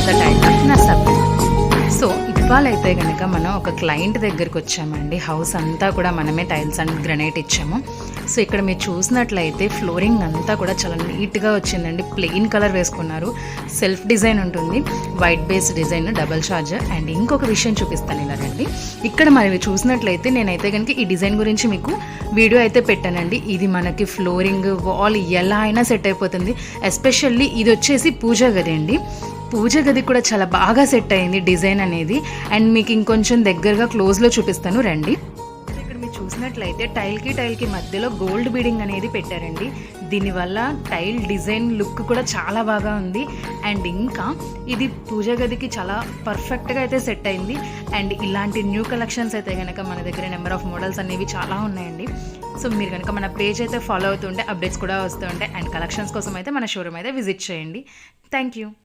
The title Narsapet. So ఇవాళైతే కనుక మనం ఒక క్లయింట్ దగ్గరికి వచ్చామండి. హౌస్ అంతా కూడా మనమే టైల్స్ అండ్ గ్రనైట్ ఇచ్చాము. సో ఇక్కడ మీరు చూసినట్లయితే ఫ్లోరింగ్ అంతా కూడా చాలా నీట్గా వచ్చిందండి. ప్లెయిన్ కలర్ వేసుకున్నారు. సెల్ఫ్ డిజైన్ ఉంటుంది, white base design, double charger. And ఇంకొక విషయం చూపిస్తాను ఇలాగండి. ఇక్కడ మరి చూసినట్లయితే నేనైతే కనుక ఈ డిజైన్ గురించి మీకు వీడియో అయితే పెట్టానండి. ఇది మనకి ఫ్లోరింగ్ వాల్ ఎలా అయినా సెట్ అయిపోతుంది. ఎస్పెషల్లీ ఇది వచ్చేసి పూజా గది అండి. పూజ గది కూడా చాలా బాగా సెట్ అయింది డిజైన్ అనేది. అండ్ మీకు ఇంకొంచెం దగ్గరగా క్లోజ్లో చూపిస్తాను రండి. ఇక్కడ మీరు చూసినట్లయితే టైల్కి మధ్యలో గోల్డ్ బీడింగ్ అనేది పెట్టారండి. దీనివల్ల టైల్ డిజైన్ లుక్ కూడా చాలా బాగా ఉంది. అండ్ ఇంకా ఇది పూజ గదికి చాలా పర్ఫెక్ట్గా అయితే సెట్ అయింది. అండ్ ఇలాంటి న్యూ కలెక్షన్స్ అయితే కనుక మన దగ్గర నెంబర్ ఆఫ్ మోడల్స్ అనేవి చాలా ఉన్నాయండి. సో మీరు కనుక మన పేజ్ అయితే ఫాలో అవుతుంటే అప్డేట్స్ కూడా వస్తూ ఉంటాయి. అండ్ కలెక్షన్స్ కోసం అయితే మన షోరూమ్ అయితే విజిట్ చేయండి. Thank you.